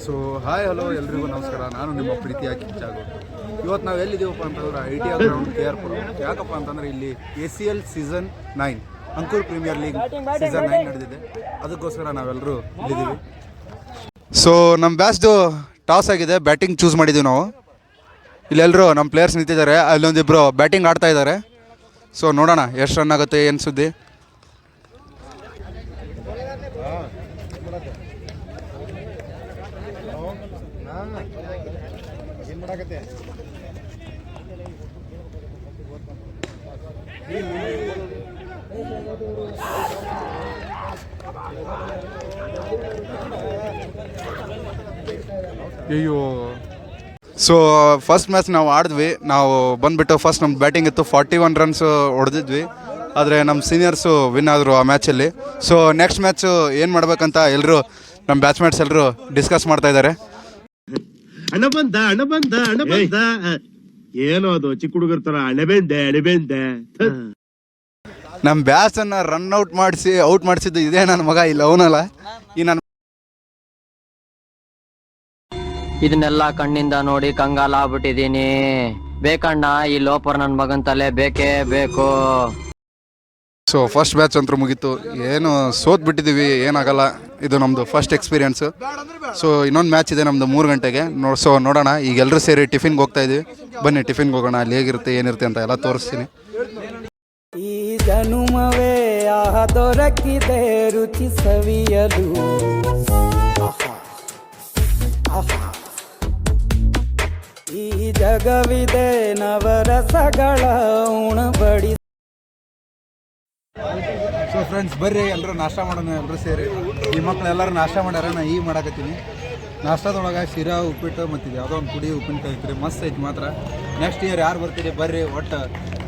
So hi hello ಎಲ್ರಿಗೂ ನಮಸ್ಕಾರ. ನಾನು ನಿಮ್ಮ ಪ್ರೀತಿಯ ಕಿಚ್ಚಾಗು. ಇವತ್ತು ನಾವು ಎಲ್ಲಿದ್ದೀವಪ್ಪ ಅಂತಂದ್ರೆ ITI ಗ್ರೌಂಡ್ KR-ಪುರ. ಯಾಕಪ್ಪ ಅಂತಂದರೆ ಇಲ್ಲಿ ACL ಸೀಸನ್ 9 ಅಂಕುರ್ ಪ್ರೀಮಿಯರ್ ಲೀಗ್ ಸೀಸನ್ 9 ನಡೆದಿದೆ. ಅದಕ್ಕೋಸ್ಕರ ನಾವೆಲ್ಲರೂ ಇಲ್ಲಿದ್ದೀವಿ. ಸೊ ನಮ್ಮ ಬ್ಯಾಚ್ದು ಟಾಸ್ ಆಗಿದೆ, ಬ್ಯಾಟಿಂಗ್ ಚೂಸ್ ಮಾಡಿದ್ದೀವಿ ನಾವು. ಇಲ್ಲೆಲ್ಲರೂ ನಮ್ಮ ಪ್ಲೇಯರ್ಸ್ ನಿಂತಿದ್ದಾರೆ, ಅಲ್ಲೊಂದಿಬ್ಬರು ಬ್ಯಾಟಿಂಗ್ ಆಡ್ತಾ ಇದ್ದಾರೆ. ಸೊ ನೋಡೋಣ ಎಷ್ಟು ರನ್ ಆಗುತ್ತೆ, ಏನು ಸುದ್ದಿ. ಅಯ್ಯೋ, ಸೊ ಫಸ್ಟ್ ಮ್ಯಾಚ್ ನಾವು ಆಡಿದ್ವಿ. ನಾವು ಬಂದುಬಿಟ್ಟು ಫಸ್ಟ್ ನಮ್ಮ ಬ್ಯಾಟಿಂಗ್ ಇತ್ತು, 41 ರನ್ಸ್ ಹೊಡೆದಿದ್ವಿ. ಆದರೆ ನಮ್ಮ ಸೀನಿಯರ್ಸು ವಿನ್ ಆದರು ಆ ಮ್ಯಾಚಲ್ಲಿ. ಸೊ ನೆಕ್ಸ್ಟ್ ಮ್ಯಾಚು ಏನು ಮಾಡ್ಬೇಕಂತ ಎಲ್ಲರೂ ನಮ್ಮ ಬ್ಯಾಟ್ಸ್ಮನ್ಸ್ ಎಲ್ಲರೂ ಡಿಸ್ಕಸ್ ಮಾಡ್ತಾ ಇದ್ದಾರೆ. ಅಣ್ಣ ಬಂದ ಏನೋ ಅದು ಚಿಕ್ಕ ಹುಡುಗರ ತರ ಅಣೆಬೆಂದೆ. ನಮ್ಮ ಬ್ಯಾಟ್ಸನ್ನು ರನ್ ಔಟ್ ಮಾಡಿಸಿದ್ದು ಇದೇ ನನ್ನ ಮಗ, ಇಲ್ಲ ಅವನಲ್ಲ ಈ ನನ್ನ. ಇದನ್ನೆಲ್ಲ ಕಣ್ಣಿಂದ ನೋಡಿ ಕಂಗಾಲ ಆಗ್ಬಿಟ್ಟಿದೀನಿ. ಬೇಕಣ್ಣ, ಈ ಲೋಪರ್ ನನ್ನ ಮಗನ್ ತಲೆ ಬೇಕೇ ಬೇಕು. ಸೊ ಫಸ್ಟ್ ಬ್ಯಾಚ್ ಅಂತೂ ಮುಗೀತು, ಏನು ಸೋತ್ ಬಿಟ್ಟಿದ್ದೀವಿ, ಏನಾಗಲ್ಲ. ಇದು ನಮ್ಮದು ಫಸ್ಟ್ ಎಕ್ಸ್ಪೀರಿಯನ್ಸು. ಸೊ ಇನ್ನೊಂದು ಮ್ಯಾಚ್ ಇದೆ ನಮ್ಮದು 3 ಗಂಟೆಗೆ. ಸೊ ನೋಡೋಣ. ಈಗ ಎಲ್ಲರೂ ಸೇರಿ ಟಿಫಿನ್ಗೆ ಹೋಗ್ತಾ ಇದ್ದೀವಿ. ಬನ್ನಿ ಟಿಫಿನ್ಗೆ ಹೋಗೋಣ, ಅಲ್ಲಿ ಹೇಗಿರುತ್ತೆ ಏನಿರುತ್ತೆ ಅಂತ ಎಲ್ಲ ತೋರಿಸ್ತೀನಿ. ಈ ಜನುಮವೇ ದೊರಕಿದೆ ರುಚಿ ಸವಿಯಲು, ಈ ಜಗವಿದೆ ನವರಸಗಳ ಉಣಬಡಿ. ಸೊ ಫ್ರೆಂಡ್ಸ್ ಬರ್ರಿ ಎಲ್ಲರೂ ನಾಷ್ಟ ಮಾಡೋಣ, ಎಲ್ಲರೂ ಸೇರಿ. ಈ ಮಕ್ಳು ಎಲ್ಲರೂ ನಾಷ್ಟ ಮಾಡ್ಯಾರ, ನಾ ಈಗ ಮಾಡಾಕತ್ತೀನಿ. ನಾಷ್ಟದೊಳಗೆ ಶಿರಾ, ಉಪ್ಪಿಟ್ಟು ಮತ್ತು ಯಾವುದೋ ಒಂದು ಪುಡಿ ಉಪ್ಪಿನಕಾಯಿ ಐತ್ರಿ, ಮಸ್ತ್ ಐತಿ ಮಾತ್ರ. ನೆಕ್ಸ್ಟ್ ಇಯರ್ ಯಾರು ಬರ್ತೀರಿ ಬರ್ರಿ, ಒಟ್ಟು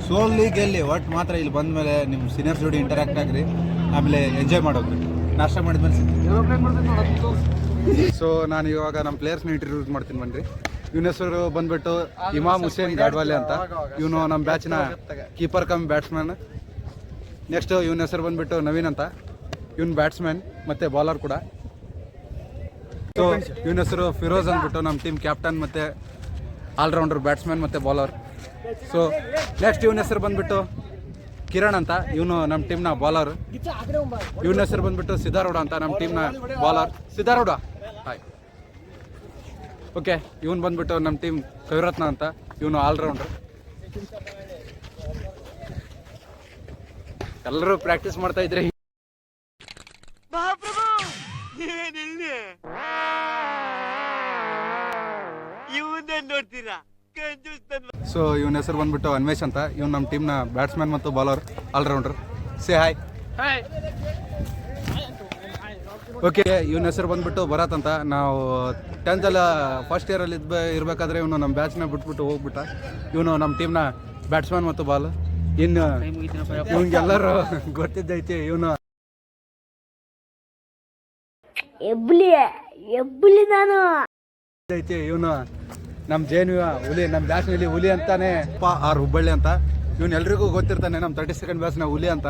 ಸೋಲ್ಲಿ ಗೆಲ್ಲಿ ಒಟ್ಟು ಮಾತ್ರ ಇಲ್ಲಿ ಬಂದ ಮೇಲೆ ನಿಮ್ಮ ಸೀನಿಯರ್ಸ್ ಜೋಡಿ ಇಂಟರಾಕ್ಟ್ ಆಗ್ರಿ, ಆಮೇಲೆ ಎಂಜಾಯ್ ಮಾಡೋದ್ರಿ. ನಾಷ್ಟ ಮಾಡಿದ್ಮೇಲೆ ಸಿಗ್ತೀವಿ. ಸೊ ನಾನು ಇವಾಗ ನಮ್ಮ ಪ್ಲೇಯರ್ಸ್ನ ಇಂಟ್ರಡ್ಯೂಸ್ ಮಾಡ್ತೀನಿ ಬನ್ನಿರಿ. ಇವನ ಹೆಸರು ಬಂದುಬಿಟ್ಟು ಇಮಾಮ್ ಹುಸೇನ್ ಗಾಡ್ವಾಲೆ ಅಂತ. ಇವನು ನಮ್ಮ ಬ್ಯಾಚ್ನ ಕೀಪರ್ ಕಮ್ ಬ್ಯಾಟ್ಸ್ಮನ್. ನೆಕ್ಸ್ಟ್ ಇವನ ಹೆಸರು ಬಂದುಬಿಟ್ಟು ನವೀನ್ ಅಂತ. ಇವನು ಬ್ಯಾಟ್ಸ್ಮನ್ ಮತ್ತು ಬಾಲರ್ ಕೂಡ. ಸೊ ಇವನ ಹೆಸರು ಫಿರೋಜ್ ಅಂದ್ಬಿಟ್ಟು ನಮ್ಮ ಟೀಮ್ ಕ್ಯಾಪ್ಟನ್ ಮತ್ತು ಆಲ್ರೌಂಡರ್ ಬ್ಯಾಟ್ಸ್ಮನ್ ಮತ್ತು ಬಾಲರ್. ಸೊ ನೆಕ್ಸ್ಟ್ ಇವನ ಹೆಸರು ಬಂದುಬಿಟ್ಟು ಕಿರಣ್ ಅಂತ. ಇವನು ನಮ್ಮ ಟೀಮ್ನ ಬಾಲರ್. ಇವನ ಹೆಸರು ಬಂದುಬಿಟ್ಟು ಸಿದ್ಧಾರೂಢ ಅಂತ, ನಮ್ಮ ಟೀಮ್ನ ಬಾಲರ್. ಸಿದ್ಧಾರೂಢ ಹಾಯ್. ಓಕೆ, ಇವನು ಬಂದುಬಿಟ್ಟು ನಮ್ಮ ಟೀಮ್ ಕವಿರತ್ನ ಅಂತ. ಇವನು ಆಲ್ರೌಂಡರ್. ಎಲ್ಲರೂ ಪ್ರಾಕ್ಟೀಸ್ ಮಾಡ್ತಾ ಇದ್ರೆ. ಸೊ ಇವನ ಹೆಸರು ಬಂದ್ಬಿಟ್ಟು ಅನ್ವೇಶ್ ಅಂತ. ಇವನು ನಮ್ಮ ಟೀಮ್ನ ಬ್ಯಾಟ್ಸ್ಮನ್ ಮತ್ತು bowler, all-rounder. Say hi. Okay, ಇವನ ಹೆಸರು ಬಂದ್ಬಿಟ್ಟು ಭರತ್ ಅಂತ. ನಾವು 10th ಫಸ್ಟ್ ಇಯರಲ್ಲಿ ಇರಬೇಕಾದ್ರೆ ಇವನು ನಮ್ಮ ಬ್ಯಾಚ್ನ ಬಿಟ್ಬಿಟ್ಟು ಹೋಗ್ಬಿಟ್ಟ. ಇವನು ನಮ್ಮ ಟೀಮ್ನ ಬ್ಯಾಟ್ಸ್ಮನ್ ಮತ್ತು ಬಾಲ್. ಇನ್ನು ಇವಂಗೆಲ್ಲರೂ ಗೊತ್ತಿದ್ದೈತಿ. ಇವನು ಇವನು ನಮ್ಮ ಜೇನುವ ಹುಲಿ, ನಮ್ಮ ಬ್ಯಾಚ್ನಲ್ಲಿ ಹುಲಿ ಅಂತಾನೆ. ಆರ್ ಹುಬ್ಬಳ್ಳಿ ಅಂತ. ಇವನು ಎಲ್ರಿಗೂ ಗೊತ್ತಿರ್ತಾನೆ, ನಮ್ಮ 32nd ಬ್ಯಾಚ್ನ ಹುಲಿ ಅಂತ.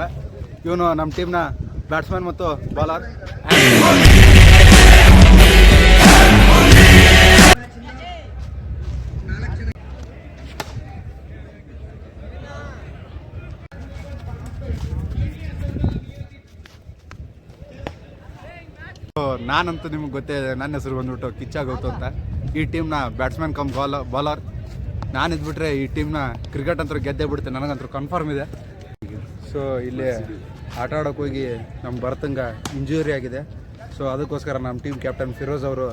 ಇವನು ನಮ್ಮ ಟೀಮ್ನ ಬ್ಯಾಟ್ಸ್ಮನ್ ಮತ್ತು ಬಾಲರ್. ನಾನಂತೂ ನಿಮ್ಗೆ ಗೊತ್ತೇ ಇದೆ, ನನ್ನ ಹೆಸರು ಬಂದ್ಬಿಟ್ಟು ಕಿಚ್ಚಾಗೋತು ಅಂತ. ಈ ಟೀಮ್ನ ಬ್ಯಾಟ್ಸ್ಮನ್ ಕಮ್ ಬಾಲರ್. ನಾನು ಇದ್ಬಿಟ್ರೆ ಈ ಟೀಮ್ನ ಕ್ರಿಕೆಟ್ ಅಂತೂ ಗೆದ್ದೇ ಬಿಡುತ್ತೆ, ನನಗಂತೂ ಕನ್ಫರ್ಮ್ ಇದೆ. ಸೊ ಇಲ್ಲಿ ಆಟ ಆಡೋಕೆ ಹೋಗಿ ನಮ್ಮ ಭರತಂಗ ಇಂಜುರಿ ಆಗಿದೆ. ಸೊ ಅದಕ್ಕೋಸ್ಕರ ನಮ್ಮ ಟೀಮ್ ಕ್ಯಾಪ್ಟನ್ ಫಿರೋಜ್ ಅವರು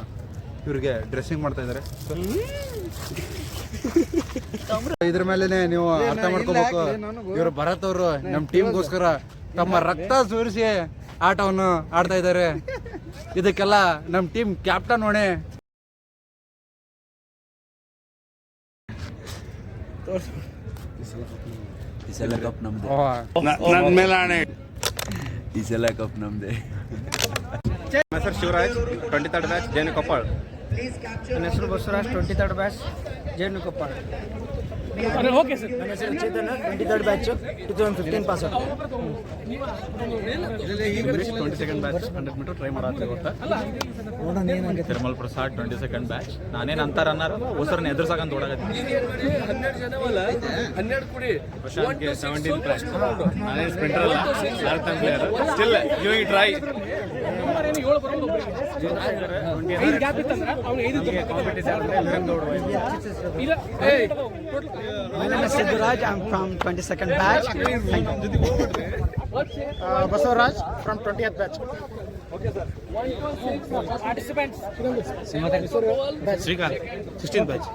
ಇವ್ರಿಗೆ ಡ್ರೆಸ್ಸಿಂಗ್ ಮಾಡ್ತಾ ಇದ್ದಾರೆ. ಇದ್ರ ಮೇಲೆ ನೀವು ಅರ್ಥ ಮಾಡ್ಕೋಬೇಕು, ಇವರು ಭರತ್ ಅವರು ನಮ್ಮ ಟೀಮ್ಗೋಸ್ಕರ ತಮ್ಮ ರಕ್ತ ಸುರಿಸಿ ಆಟವನ್ನು ಆಡ್ತಾ ಇದ್ದಾರೆ. ಇದಕ್ಕೆಲ್ಲ ನಮ್ಮ ಟೀಮ್ ಕ್ಯಾಪ್ಟನ್ ಹೊಣೆ. ಈ ಸಲ ಕಪ್ ನಮ್ದೆ. ಈ ಸಲ ಕಪ್ ನಮ್ದೆ. ಹೆಸರು ಶಿವರಾಜ್, 23rd ಬ್ಯಾಚ್, ಜೇನು ಕೊಪ್ಪಳ. ನನ್ನ ಹೆಸರು ಬಸವರಾಜ್, 23rd ಬ್ಯಾಚ್, ಜೇನು ಕೊಪ್ಪಳ. Okay sir. ನನ್ನ ಹೆಸರು Chetan, 23rd batch, 2015 pass out. 22nd batch 100 meter try ಮಾಡತ್ತೀವಿ ಗೊತ್ತಾ. Tirumal Prasad 22nd batch. ನಾನೇನು ಅಂತ ರನ್ನರ್ ಹೊಸರನ್ನ ಎದುರ್ಸಕಂತ ಓಡಾಕತ್ತೀನಿ. ಪ್ರಶಾಂತ್ಗೆ 17th ಬ್ಯಾಚ್. ನಾನೇನು ಸ್ಪ್ರಿಂಟರ್ ಅಲ್ಲ, marathon player. Still giving it try. My name is Siddharaj. I'm from 22nd batch. Basavaraj from 20th batch. Participants. Srikanth 16th batch.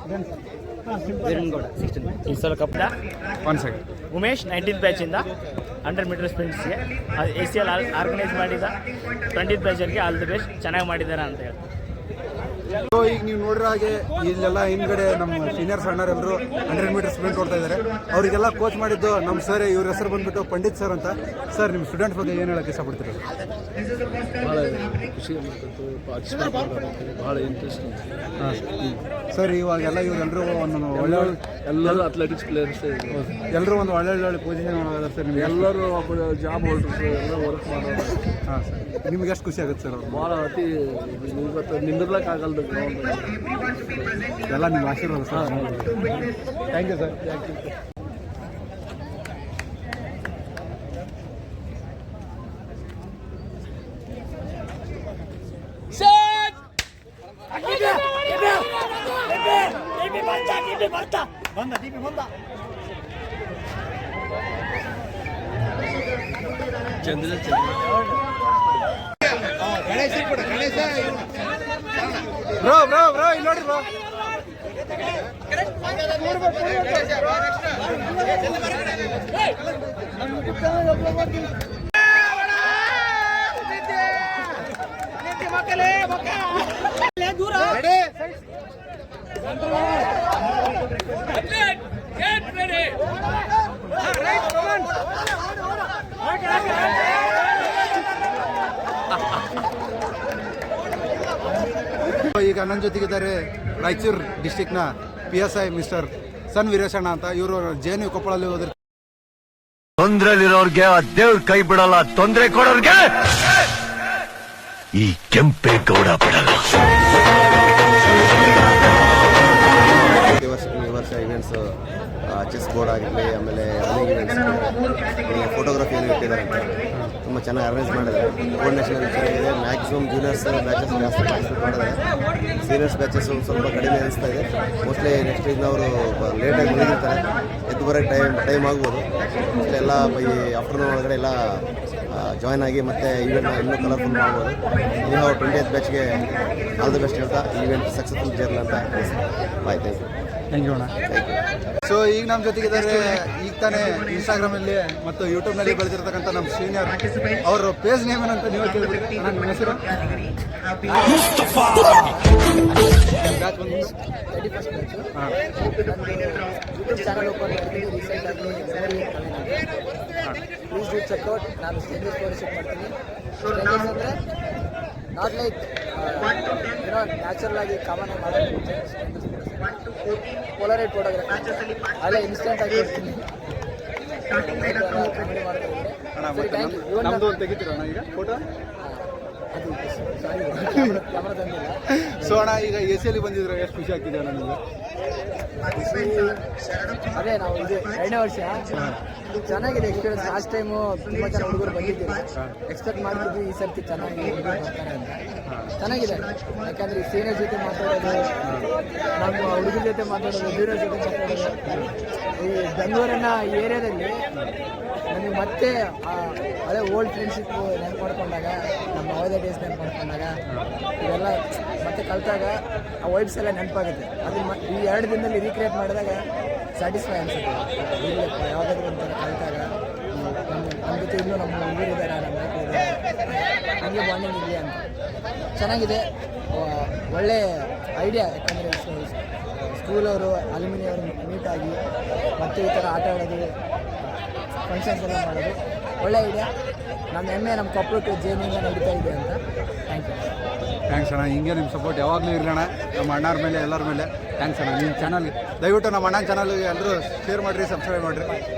ಈ ಸಲ ಕಪ್ಪ one second. Umesh 19th batch ಇಂದ 100 ಮೀಟರ್ ಸ್ಪ್ರಿಂಟ್ಸ್ಗೆ ACL ಆರ್ಗನೈಸ್ ಮಾಡಿದ 20th ಬ್ಯಾಚರ್ಗೆ all the best. ಚೆನ್ನಾಗಿ ಮಾಡಿದ್ದಾರೆ ಅಂತ ಹೇಳಿ. So ಈಗ ನೀವು ನೋಡಿರೋ ಹಾಗೆ ಇಲ್ಲೆಲ್ಲ ಹಿಂದ್ಗಡೆ ನಮ್ಮ ಸೀನಿಯರ್ಸ್ ಅಣ್ಣರೆಲ್ಲರೂ 100 ಮೀಟರ್ ಸ್ಪ್ರಿಂಟ್ ಓಡ್ತಾ ಇದ್ದಾರೆ. ಅವರಿಗೆಲ್ಲ ಕೋಚ್ ಮಾಡಿದ್ದು ನಮ್ಮ ಸರ್, ಇವ್ರ ಹೆಸರು ಬಂದ್ಬಿಟ್ಟು ಪಂಡಿತ್ ಸರ್ ಅಂತ. ಸರ್, ನಿಮ್ಮ ಸ್ಟೂಡೆಂಟ್ಸ್ ಬಗ್ಗೆ ಏನು ಹೇಳಕ್ಕೆ ಇಷ್ಟಪಡ್ತೀರಿ? ಭಾಳ ಖುಷಿ ಅನಿಸ್ತು, ಪಾರ್ಟಿಸಿಪೇಟ್ ಮಾಡೋದಕ್ಕೆ ಭಾಳ ಇಂಟ್ರೆಸ್ಟ್. ಹಾಂ ಸರ್, ಇವಾಗೆಲ್ಲ ಇವರೆಲ್ಲರೂ ಒಂದು ಒಳ್ಳೆ ಎಲ್ಲರೂ ಅಥ್ಲೆಟಿಕ್ಸ್ ಪ್ಲೇಯರ್ಸ್, ಎಲ್ಲರೂ ಒಂದು ಒಳ್ಳೆ ಪೊಸಿಷನ್ ಮಾಡೋದ ಸರ್. ನಿಮಗೆ ಎಲ್ಲರೂ ಜಾಬ್ ಹೋಲ್ಡರ್ಸ್ ಎಲ್ಲ ವರ್ಕ್ ಮಾಡೋದು. ಹಾಂ ಸರ್, ನಿಮ್ಗೆ ಎಷ್ಟು ಖುಷಿ ಆಗುತ್ತೆ ಸರ್? ಭಾಳ ಅತಿ ಇವತ್ತು ನಿಂದಿರ್ಲಕ್ಕಾಗಲ್ದು ಎಲ್ಲ ನಿಮ್ಮ ಆಶೀರ್ವಾದ sir. Thank you sir. Thank you. Bro ಇಲ್ಲಿ ನೋಡಿ ಬ್ರೋ. ಈಗ ನನ್ನ ಜೊತೆಗಿದ್ದಾರೆ ರಾಯಚೂರು ಡಿಸ್ಟಿಕ್ನ PSI ಮಿಸ್ಟರ್ ಸನ್ ವೀರೇಶಣ್ಣ ಅಂತ. ಇವರು JNU ಕೊಪ್ಪಳಲ್ಲಿ ಹೋದ್ರೆ ತೊಂದ್ರೆಲಿರೋರ್ಗೆ ಆ ದೇವ್ರ ಕೈ ಬಿಡಲ್ಲ, ತೊಂದ್ರೆ ಕೊಡೋರ್ಗೆ ಈ ಕೆಂಪೇಗೌಡ ಬಿಡಲ್ಲ. ಈ ವರ್ಷ ಇವೆಂಟ್ಸ್ ಚೆಸ್ ಬೋರ್ಡ್ ಆಗಿರಲಿ, ಆಮೇಲೆ ರನ್ನಿಂಗ್ ಇವೆಂಟ್ಸ್, ಫೋಟೋಗ್ರಫಿ ಏನು ಇಟ್ಟಿದ್ದಾರೆ ಅಂತ ತುಂಬ ಚೆನ್ನಾಗಿ ಅರೇಂಜ್ ಮಾಡಿದ್ದಾರೆ. ಕೋರ್ಡಿನೇಷನ್ ಚೆನ್ನಾಗಿದೆ. ಮ್ಯಾಕ್ಸಿಮಮ್ ಜೂನಿಯರ್ಸ್ ಬ್ಯಾಚಸ್ ಜಾಸ್ತಿ ಪಾರ್ಟಿಸಿಪೇಟ್ ಮಾಡಿದ್ದಾರೆ. ಸೀನಿಯರ್ಸ್ ಬ್ಯಾಚಸ್ ಸ್ವಲ್ಪ ಕಡಿಮೆ ಅನಿಸ್ತಾ ಇದೆ. ಮೋಸ್ಟ್ಲಿ ನೆಕ್ಸ್ಟ್ ಇನ್ನು ಅವರು ಲೇಟಾಗಿ ಮುಗಿದಿರ್ತಾರೆ, ಎದ್ದು ಬರೋಕ್ಕೆ ಟೈಮ್ ಆಗ್ಬೋದು. ಮೋಸ್ಟ್ಲಿ ಎಲ್ಲ ಈ ಆಫ್ಟರ್ನೂನ್ ಒಳಗಡೆ ಎಲ್ಲ ಜಾಯ್ನ್ ಆಗಿ ಮತ್ತೆ ಈವೆಂಟ್ನ ಇನ್ನೂ ಕಲರ್ಫುಲ್ ಮಾಡ್ಬೋದು. ಇನ್ನೂ 20th ಬ್ಯಾಚ್ಗೆ ಆಲ್ ದಿ ಬೆಸ್ಟ್ ಹೇಳ್ತಾ ಈವೆಂಟ್ ಸಕ್ಸಸ್ಫುಲ್ ಜರ್ನಿ ಅಂತ ಬಾಯ್. ಥ್ಯಾಂಕ್ ಯು ಅಣ್ಣ. ಸೊ ಈಗ ನಮ್ಮ ಜೊತೆಗಿದ್ದಾರೆ, ಈಗ ತಾನೇ ಇನ್ಸ್ಟಾಗ್ರಾಮಲ್ಲಿ ಮತ್ತು ಯೂಟ್ಯೂಬ್ನಲ್ಲಿ ಬೆಳೆದಿರ್ತಕ್ಕಂಥ ನಮ್ಮ ಸೀನಿಯರ್. ಅವ್ರ ಪೇಜ್ ನೇಮ್ ಏನಂತ ನೀವು ಕೇಳ್ಬಿಡಿ. ನನ್ನ ಹೆಸರು ಬ್ಯಾಚ್ ಒಂದು 31st ಬ್ಯಾಚ್. ಹಾಂ. ಯೂಟ್ಯೂಬ್ ಚಾನಲ್ ಓಪನ್ ಮಾಡಿದ್ದೀನಿ ರೀಸೆಂಟ್ ಆಗಿ. Please do check out. ನಾನು ಸ್ಟೇಜಸ್ ಫೋಟೋಶೂಟ್ ಮಾಡ್ತೀನಿ. ಸ್ಟೇಜಸ್ ಅಂದರೆ ನಾಟ್ ಲೈಕ್ ಏನೋ ನ್ಯಾಚುರಲ್ ಆಗಿ ಕಾಮನ್ ಆಗಿ ಮಾಡೋದು. ಪೋಲರೈಟ್ ಫೋಟೋಗ್ರಫಿ ಅಲ್ಲೇ ಇನ್ಸ್ಟೆಂಟ್ ಆಗಿ ಕೊಡ್ತೀನಿ. ಕಾಮಿಡಿ ಮಾಡ್ತಾ ನಮ್ಮದು ಒಂದು ತೆಗಿತೀರಣ್ಣ ಈಗ ಫೋಟೋ? ಅದು ಸಾರಿ ಕ್ಯಾಮ್ರಾ ತಂದಿಲ್ಲ. ಸೊ ಅಣ್ಣ, ಈಗ ACL ಬಂದಿದ್ರೆ ಎಷ್ಟು ಖುಷಿ ಆಗ್ತಿದೆ ಅಣ್ಣ ನಿಮಗೆ? ಅದೇ ನಾವು ಇದು 2ನೇ ವರ್ಷ. ಚೆನ್ನಾಗಿದೆ ಎಕ್ಸ್ಪೀರಿಯನ್ಸ್. ಲಾಸ್ಟ್ ಟೈಮು ತುಂಬ ಜನ ಹುಡುಗರು ಬಂದಿದ್ದೀವಿ. ಎಕ್ಸ್ಪೆಕ್ಟ್ ಮಾಡ್ತಿದ್ವಿ ಈ ಸರ್ತಿ ಚೆನ್ನಾಗಿ ಹುಡುಗರು ಬರ್ತಾರೆ ಅಂತ. ಚೆನ್ನಾಗಿದೆ. ಯಾಕಂದರೆ ಈ ಸೀನಿಯರ್ ಜೊತೆ ಮಾತಾಡೋದು, ನಮ್ಮ ಹುಡುಗರ ಜೊತೆ ಮಾತಾಡೋದು, ಜೂನಿಯರ್ ಜೊತೆ ಮಾತಾಡೋದು, ಈ ಬೆಂಗಳೂರಿನ ಈ ಏರಿಯಾದಲ್ಲಿ ನಮಗೆ ಮತ್ತೆ ಹಳೆ ಓಲ್ಡ್ ಫ್ರೆಂಡ್ಶಿಪ್ ನೆನ್ಪು ಮಾಡ್ಕೊಂಡಾಗ, ನಮ್ಮ ಯಾವುದೇ ಡೇಸ್ ನೆನ್ಪು ಮಾಡ್ಕೊಂಡಾಗ, ಇವೆಲ್ಲ ಮತ್ತೆ ಕಲಿತಾಗ ಆ ವೈಬ್ಸ್ ಎಲ್ಲ ನೆನಪಾಗುತ್ತೆ. ಅದು ಈ 2 ದಿನದಲ್ಲಿ ರೀಕ್ರಿಯೇಟ್ ಮಾಡಿದಾಗ ಸ್ಯಾಟಿಸ್ಫೈ ಅನಿಸುತ್ತೆ. ಇಲ್ಲಪ್ಪ ಯಾವುದಾದ್ರೂ ಒಂಥರ ಕಲಿತಾಗ ನಮ್ಮ ಜೊತೆ ಇನ್ನೂ ನಮ್ಮ ಹುಡುಗರಿದ್ದಾರೆ, ನಮ್ಮ ಮಕ್ಕಳಿದ್ದಾರೆ, ಹಂಗೆ ಬಾಂಡಿಂಗ್ ಇರಲಿ ಅಂತ. ಚೆನ್ನಾಗಿದೆ. ಒಳ್ಳೆ ಐಡಿಯಾ. ಯಾಕಂದರೆ ಸ್ಕೂಲವರು ಅಲ್ಯುಮಿನಿಯವರು ಮೀಟಾಗಿ ಮತ್ತು ಈ ಥರ ಆಟ ಆಡೋದು, ಫಂಕ್ಷನ್ಸ್ ಎಲ್ಲ ಮಾಡೋದು ಒಳ್ಳೆ ಐಡಿಯಾ. ನಮ್ಮ ಹೆಮ್ಮೆ ನಮ್ಮ ಕೊಪ್ಪಳಕ್ಕೆ JNU ನಡೀತಾ ಇದೆ ಅಂತ. Thank you. ಥ್ಯಾಂಕ್ಸ್ ಅಣ್ಣ. ಹಿಂಗೆ ನಿಮ್ಮ ಸಪೋರ್ಟ್ ಯಾವಾಗಲೂ ಇರಲಿ ಅಣ್ಣ, ನಮ್ಮ ಅಣ್ಣವ್ರ ಮೇಲೆ ಎಲ್ಲರ ಮೇಲೆ ಥ್ಯಾಂಕ್ಸ್ ಅಣ್ಣ. ನಿಮ್ಮ ಚಾನಲ್ಗೆ ದಯವಿಟ್ಟು ನಮ್ಮ ಅಣ್ಣನ ಚಾನಲ್ಗೆ ಎಲ್ಲರೂ ಶೇರ್ ಮಾಡಿರಿ, ಸಬ್ಸ್ಕ್ರೈಬ್ ಮಾಡಿರಿ.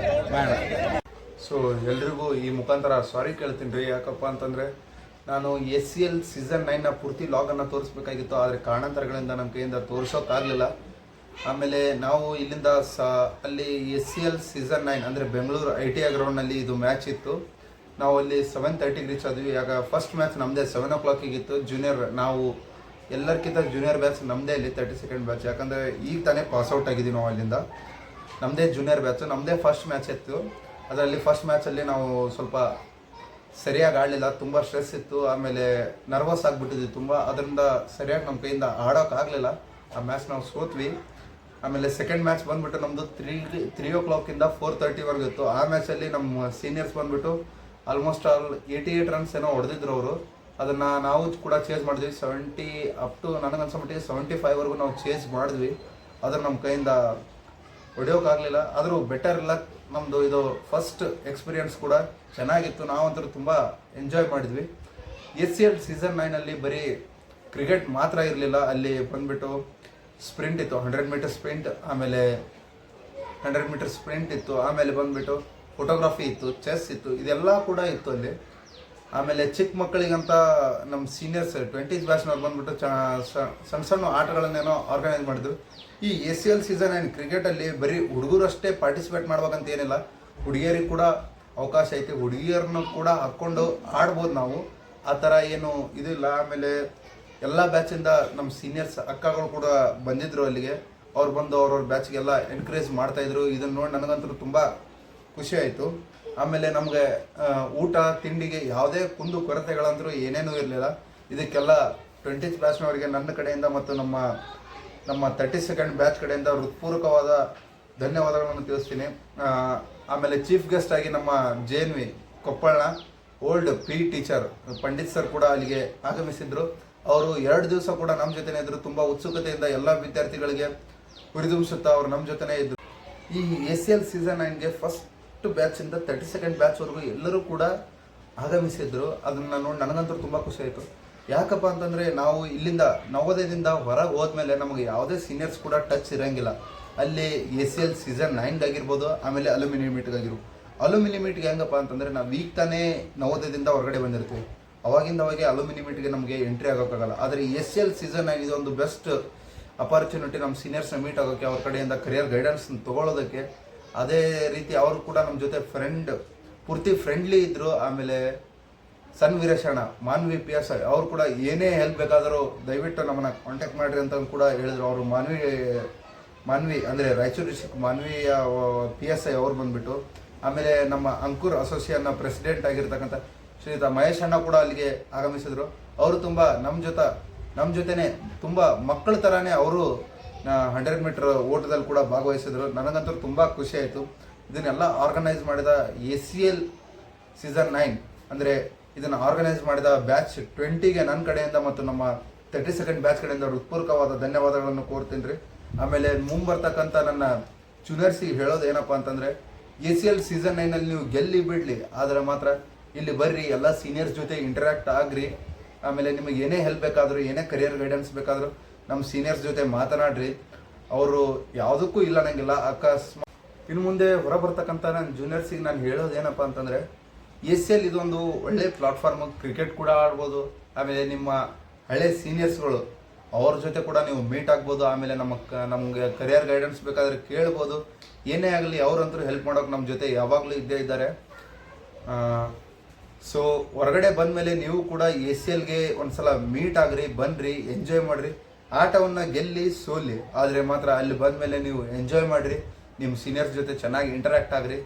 ಬಾಯ್ ಅಣ್ಣ. ಸೊ ಎಲ್ರಿಗೂ ಈ ಮುಖಾಂತರ ಸಾರಿ ಕೇಳ್ತೀನಿ ರೀ. ಯಾಕಪ್ಪ ಅಂತಂದರೆ ನಾನು SCL ಸೀಸನ್ 9ನ ಪೂರ್ತಿ ಲಾಗನ್ನು ತೋರಿಸ್ಬೇಕಾಗಿತ್ತು, ಆದರೆ ಕಾರಣಾಂತರಗಳಿಂದ ನಮ್ಮ ಕೈಯಿಂದ ತೋರಿಸೋಕ್ಕಾಗಲಿಲ್ಲ. ಆಮೇಲೆ ನಾವು ಇಲ್ಲಿಂದ ಅಲ್ಲಿ SCL ಸೀಸನ್ 9 ಅಂದರೆ ಬೆಂಗಳೂರು ITI ಗ್ರೌಂಡ್ನಲ್ಲಿ ಇದು ಮ್ಯಾಚ್ ಇತ್ತು. ನಾವು ಅಲ್ಲಿ 7:30ಗೆ ರೀಚ್ ಆದ್ವಿ. ಆಗ ಫಸ್ಟ್ ಮ್ಯಾಚ್ ನಮ್ಮದೇ 7 o'clock ಜೂನಿಯರ್, ನಾವು ಎಲ್ಲರಿಗಿಂತ ಜೂನಿಯರ್ ಬ್ಯಾಚ್ ನಮ್ಮದೇ ಅಲ್ಲಿ 32nd ಬ್ಯಾಚ್. ಯಾಕಂದರೆ ಈಗ ತಾನೇ ಪಾಸ್ಔಟ್ ಆಗಿದ್ದೀವಿ ನಾವು ಅಲ್ಲಿಂದ. ನಮ್ಮದೇ ಜೂನಿಯರ್ ಬ್ಯಾಚು, ನಮ್ಮದೇ ಫಸ್ಟ್ ಮ್ಯಾಚ್ ಇತ್ತು. ಅದರಲ್ಲಿ ಫಸ್ಟ್ ಮ್ಯಾಚಲ್ಲಿ ನಾವು ಸ್ವಲ್ಪ ಸರಿಯಾಗಿ ಆಡಲಿಲ್ಲ, ತುಂಬ ಸ್ಟ್ರೆಸ್ ಇತ್ತು, ಆಮೇಲೆ ನರ್ವಸ್ ಆಗಿಬಿಟ್ಟಿದ್ವಿ ತುಂಬ. ಅದರಿಂದ ಸರಿಯಾಗಿ ನಮ್ಮ ಕೈಯಿಂದ ಆಡೋಕ್ಕಾಗಲಿಲ್ಲ. ಆ ಮ್ಯಾಚ್ ನಾವು ಸೋತ್ವಿ. ಆಮೇಲೆ ಸೆಕೆಂಡ್ ಮ್ಯಾಚ್ ಬಂದುಬಿಟ್ಟು ನಮ್ಮದು 3 o'clock 4:30 ಇತ್ತು. ಆ ಮ್ಯಾಚಲ್ಲಿ ನಮ್ಮ ಸೀನಿಯರ್ಸ್ ಬಂದುಬಿಟ್ಟು ಆಲ್ಮೋಸ್ಟ್ 88 ರನ್ಸ್ ಏನೋ ಹೊಡೆದಿದ್ರು ಅವರು. ಅದನ್ನು ನಾವು ಕೂಡ ಚೇಸ್ ಮಾಡಿದ್ವಿ. 70 ಅಪ್ ಟು ನನಗನ್ಸೋಮಟ್ಟಿಗೆ 75ವರೆಗೂ ನಾವು ಚೇಸ್ ಮಾಡಿದ್ವಿ. ಅದ್ರ ನಮ್ಮ ಕೈಯಿಂದ ಹೊಡೆಯೋಕ್ಕಾಗಲಿಲ್ಲ. ಆದರೂ ಬೆಟರ್ ಇಲ್ಲ. ನಮ್ಮದು ಇದು ಫಸ್ಟ್ ಎಕ್ಸ್ಪೀರಿಯನ್ಸ್ ಕೂಡ ಚೆನ್ನಾಗಿತ್ತು. ನಾವಂತೂ ತುಂಬ ಎಂಜಾಯ್ ಮಾಡಿದ್ವಿ. SCL ಸೀಸನ್ 9ನಲ್ಲಿ ಬರೀ ಕ್ರಿಕೆಟ್ ಮಾತ್ರ ಇರಲಿಲ್ಲ, ಅಲ್ಲಿ ಬಂದುಬಿಟ್ಟು ಸ್ಪ್ರಿಂಟ್ ಇತ್ತು, 100 ಮೀಟರ್ ಸ್ಪ್ರಿಂಟ್, ಆಮೇಲೆ 100 ಮೀಟರ್ ಸ್ಪ್ರಿಂಟ್ ಇತ್ತು, ಆಮೇಲೆ ಬಂದುಬಿಟ್ಟು ಫೋಟೋಗ್ರಫಿ ಇತ್ತು, ಚೆಸ್ ಇತ್ತು, ಇದೆಲ್ಲ ಕೂಡ ಇತ್ತು ಅಲ್ಲಿ. ಆಮೇಲೆ ಚಿಕ್ಕ ಮಕ್ಕಳಿಗಂತ ನಮ್ಮ ಸೀನಿಯರ್ಸ್ 20th ಬ್ಯಾಚ್ನವ್ರು ಬಂದುಬಿಟ್ಟು ಸಣ್ಣ ಸಣ್ಣ ಆಟಗಳನ್ನೇನೋ ಆರ್ಗನೈಸ್ ಮಾಡಿದ್ರು. ಈ SCL ಸೀಸನ್ 9 ಕ್ರಿಕೆಟಲ್ಲಿ ಬರೀ ಹುಡುಗರಷ್ಟೇ ಪಾರ್ಟಿಸಿಪೇಟ್ ಮಾಡ್ಬೇಕಂತ ಏನಿಲ್ಲ, ಹುಡುಗಿಯರಿಗೆ ಕೂಡ ಅವಕಾಶ ಐತೆ. ಹುಡುಗಿಯರನ್ನು ಕೂಡ ಹಾಕ್ಕೊಂಡು ಆಡ್ಬೋದು ನಾವು, ಆ ಥರ ಏನು ಇದಿಲ್ಲ. ಆಮೇಲೆ ಎಲ್ಲ ಬ್ಯಾಚಿಂದ ನಮ್ಮ ಸೀನಿಯರ್ಸ್ ಅಕ್ಕಗಳು ಕೂಡ ಬಂದಿದ್ದರು ಅಲ್ಲಿಗೆ. ಅವ್ರು ಬಂದು ಅವ್ರವ್ರ ಬ್ಯಾಚ್ಗೆಲ್ಲ ಎನ್ಕರೇಜ್ ಮಾಡ್ತಾಯಿದ್ರು. ಇದನ್ನು ನೋಡಿ ನನಗಂತೂ ತುಂಬ ಖುಷಿ ಆಯಿತು. ಆಮೇಲೆ ನಮಗೆ ಊಟ ತಿಂಡಿಗೆ ಯಾವುದೇ ಕುಂದು ಕೊರತೆಗಳಂತರೂ ಏನೇನೂ ಇರಲಿಲ್ಲ. ಇದಕ್ಕೆಲ್ಲ 20th ಬ್ಯಾಚ್ನವರಿಗೆ ನನ್ನ ಕಡೆಯಿಂದ ಮತ್ತು ನಮ್ಮ 32nd ಬ್ಯಾಚ್ ಕಡೆಯಿಂದ ಹೃತ್ಪೂರ್ವಕವಾದ ಧನ್ಯವಾದಗಳನ್ನು ತಿಳಿಸ್ತೀನಿ. ಆಮೇಲೆ ಚೀಫ್ ಗೆಸ್ಟ್ ಆಗಿ ನಮ್ಮ JNV ಕೊಪ್ಪಳನ old PE teacher Pandit sir ಕೂಡ ಅಲ್ಲಿಗೆ ಆಗಮಿಸಿದ್ರು. ಅವರು 2 ದಿವಸ ಕೂಡ ನಮ್ಮ ಜೊತೆನೇ ಇದ್ದರು. ತುಂಬ ಉತ್ಸುಕತೆಯಿಂದ ಎಲ್ಲ ವಿದ್ಯಾರ್ಥಿಗಳಿಗೆ ಹುರಿದುಂಬಿಸುತ್ತಾ ಅವರು ನಮ್ಮ ಜೊತೆನೇ ಇದ್ದರು. ಈ SCL ಸೀಸನ್ 9ಗೆ ಫಸ್ಟ್ ಬ್ಯಾಚಿಂದ 32nd ಬ್ಯಾಚ್ವರೆಗೂ ಎಲ್ಲರೂ ಕೂಡ ಆಗಮಿಸಿದ್ರು. ಅದನ್ನು ನೋಡಿ ನನಗಂತೂ ತುಂಬ ಖುಷಿ ಆಯಿತು. ಯಾಕಪ್ಪ ಅಂತಂದರೆ ನಾವು ಇಲ್ಲಿಂದ ನವೋದಯದಿಂದ ಹೊರಗೆ ಹೋದ್ಮೇಲೆ ನಮಗೆ ಯಾವುದೇ ಸೀನಿಯರ್ಸ್ ಕೂಡ ಟಚ್ ಇರೋಂಗಿಲ್ಲ. ಅಲ್ಲಿ SCL ಸೀಸನ್ 9ಗಾಗಿರ್ಬೋದು, ಆಮೇಲೆ ಅಲ್ಯೂಮಿನಿಯಂ ಮೀಟ್ಗೆ ಹೆಂಗಪ್ಪ ಅಂತಂದರೆ ನಾವು ಈಗ ತಾನೇ ನವೋದಯದಿಂದ ಹೊರಗಡೆ ಬಂದಿರ್ತೀವಿ. ಅವಾಗಿಂದವಾಗೆ ಅಲ್ಯೂಮಿನಿಯಂ ಮೀಟ್ಗೆ ನಮಗೆ ಎಂಟ್ರಿ ಆಗೋಕ್ಕಾಗಲ್ಲ. ಆದರೆ SCL ಸೀಸನ್ 9 ಇದೊಂದು ಬೆಸ್ಟ್ ಅಪಾರ್ಚುನಿಟಿ ನಮ್ಮ ಸೀನಿಯರ್ಸ್ನ ಮೀಟ್ ಆಗೋಕ್ಕೆ, ಅವ್ರ ಕಡೆಯಿಂದ ಕರಿಯರ್ ಗೈಡೆನ್ಸ್ ತೊಗೊಳೋದಕ್ಕೆ. ಅದೇ ರೀತಿ ಅವರು ಕೂಡ ನಮ್ಮ ಜೊತೆ ಪೂರ್ತಿ ಫ್ರೆಂಡ್ಲಿ ಇದ್ದರು. ಆಮೇಲೆ ಸನ್ ವೀರೇಶಣ್ಣ, ಮಾನ್ವಿ PSI ಅವರು ಕೂಡ ಏನೇ ಹೆಲ್ಪ್ ಬೇಕಾದರೂ ದಯವಿಟ್ಟು ನಮ್ಮನ್ನು ಕಾಂಟ್ಯಾಕ್ಟ್ ಮಾಡಿರಿ ಅಂತ ಕೂಡ ಹೇಳಿದರು. ಅವರು ಮಾನ್ವಿ ಅಂದರೆ ರಾಯಚೂರು ಡಿಸ್ಟ್ರಿಕ್ಟ್ ಮಾನ್ವಿಯ PSI ಅವ್ರು ಬಂದುಬಿಟ್ಟು. ಆಮೇಲೆ ನಮ್ಮ ಅಂಕುರ್ ಅಸೋಸಿಯೇಷನ್ನ ಪ್ರೆಸಿಡೆಂಟ್ ಆಗಿರ್ತಕ್ಕಂಥ ಶ್ರೀಯುತ ಮಹೇಶ್ ಅಣ್ಣ ಕೂಡ ಅಲ್ಲಿಗೆ ಆಗಮಿಸಿದರು. ಅವರು ತುಂಬ ನಮ್ಮ ಜೊತೆನೇ ತುಂಬ ಮಕ್ಕಳ ಥರನೇ ಅವರು 100 ಮೀಟರ್ ಓಟದಲ್ಲಿ ಕೂಡ ಭಾಗವಹಿಸಿದರು. ನನಗಂತೂ ತುಂಬ ಖುಷಿ ಆಯಿತು. ಇದನ್ನೆಲ್ಲ ಆರ್ಗನೈಸ್ ಮಾಡಿದ SCL ಸೀಸನ್ 9 ಅಂದರೆ ಇದನ್ನು ಆರ್ಗನೈಸ್ ಮಾಡಿದ ಬ್ಯಾಚ್ 20ಗೆ ನನ್ನ ಕಡೆಯಿಂದ ಮತ್ತು ನಮ್ಮ 32nd ಬ್ಯಾಚ್ ಕಡೆಯಿಂದ ಹೃತ್ಪೂರ್ವಕವಾದ ಧನ್ಯವಾದಗಳನ್ನು ಕೋರ್ತೀನಿ ರೀ. ಆಮೇಲೆ ಮುಂಬರ್ತಕ್ಕಂಥ ನನ್ನ ಜೂನಿಯರ್ಸಿಗೆ ಹೇಳೋದು ಏನಪ್ಪ ಅಂತಂದರೆ, SCL ಸೀಸನ್ 9ನಲ್ಲಿ ನೀವು ಗೆಲ್ಲಿ ಬಿಡಲಿ, ಆದರೆ ಮಾತ್ರ ಇಲ್ಲಿ ಬರ್ರಿ, ಎಲ್ಲ ಸೀನಿಯರ್ಸ್ ಜೊತೆ ಇಂಟರ್ಯಾಕ್ಟ್ ಆಗ್ರಿ. ಆಮೇಲೆ ನಿಮಗೆ ಏನೇ ಹೆಲ್ಪ್ ಬೇಕಾದರೂ, ಏನೇ ಕರಿಯರ್ ಗೈಡೆನ್ಸ್ ಬೇಕಾದರೂ ನಮ್ಮ ಸೀನಿಯರ್ಸ್ ಜೊತೆ ಮಾತನಾಡ್ರಿ. ಅವರು ಯಾವುದಕ್ಕೂ ಇಲ್ಲ ಅನ್ನಂಗಿಲ್ಲ. ಅಕಸ್ಮಾತ್ ಇನ್ನು ಮುಂದೆ ಹೊರಬರ್ತಕ್ಕಂಥ ನನ್ನ ಜೂನಿಯರ್ಸಿಗೆ ನಾನು ಹೇಳೋದು ಏನಪ್ಪ ಅಂತಂದರೆ, SCL ಇದೊಂದು ಒಳ್ಳೆ ಪ್ಲಾಟ್ಫಾರ್ಮ್. ಕ್ರಿಕೆಟ್ ಕೂಡ ಆಡ್ಬೋದು. ಆಮೇಲೆ ನಿಮ್ಮ ಹಳೆ ಸೀನಿಯರ್ಸ್ಗಳು ಅವ್ರ ಜೊತೆ ಕೂಡ ನೀವು ಮೀಟ್ ಆಗ್ಬೋದು. ಆಮೇಲೆ ನಮಗೆ ಕರಿಯರ್ ಗೈಡೆನ್ಸ್ ಬೇಕಾದರೆ ಕೇಳ್ಬೋದು. ಏನೇ ಆಗಲಿ ಅವರಂತೂ ಹೆಲ್ಪ್ ಮಾಡೋಕೆ ನಮ್ಮ ಜೊತೆ ಯಾವಾಗಲೂ ಇದ್ದೇ ಇದ್ದಾರೆ. ಸೊ ಹೊರಗಡೆ ಬಂದಮೇಲೆ ನೀವು ಕೂಡ SCLಗೆ ಒಂದ್ಸಲ ಮೀಟ್ ಆಗ್ರಿ, ಬನ್ನಿರಿ, ಎಂಜಾಯ್ ಮಾಡಿರಿ. ಆಟವನ್ನು ಗೆಲ್ಲಿ ಸೋಲಿ, ಆದರೆ ಮಾತ್ರ ಅಲ್ಲಿ ಬಂದಮೇಲೆ ನೀವು ಎಂಜಾಯ್ ಮಾಡಿರಿ, ನಿಮ್ಮ ಸೀನಿಯರ್ಸ್ ಜೊತೆ ಚೆನ್ನಾಗಿ ಇಂಟರ್ಯಾಕ್ಟ್ ಆಗ್ರಿ.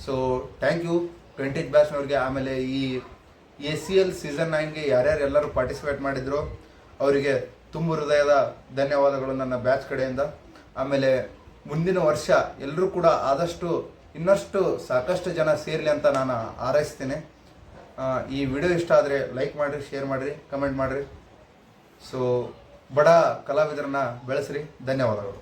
ಸೊ ಥ್ಯಾಂಕ್ ಯು 20th ಬ್ಯಾಚ್ನವ್ರಿಗೆ. ಆಮೇಲೆ ಈ SCL ಸೀಸನ್ 9ಗೆ ಯಾರ್ಯಾರೆಲ್ಲರೂ ಪಾರ್ಟಿಸಿಪೇಟ್ ಮಾಡಿದ್ರು ಅವರಿಗೆ ತುಂಬ ಹೃದಯದ ಧನ್ಯವಾದಗಳು ನನ್ನ ಬ್ಯಾಚ್ ಕಡೆಯಿಂದ. ಆಮೇಲೆ ಮುಂದಿನ ವರ್ಷ ಎಲ್ಲರೂ ಕೂಡ ಆದಷ್ಟು ಇನ್ನಷ್ಟು ಸಾಕಷ್ಟು ಜನ ಸೇರಲಿ ಅಂತ ನಾನು ಹಾರೈಸ್ತೀನಿ. ಈ ವಿಡಿಯೋ ಇಷ್ಟ ಆದರೆ ಲೈಕ್ ಮಾಡಿರಿ, ಶೇರ್ ಮಾಡಿರಿ, ಕಮೆಂಟ್ ಮಾಡಿರಿ. ಸೊ ಬಡ ಕಲಾವಿದರನ್ನ ಬೆಳೆಸ್ರಿ. ಧನ್ಯವಾದಗಳು.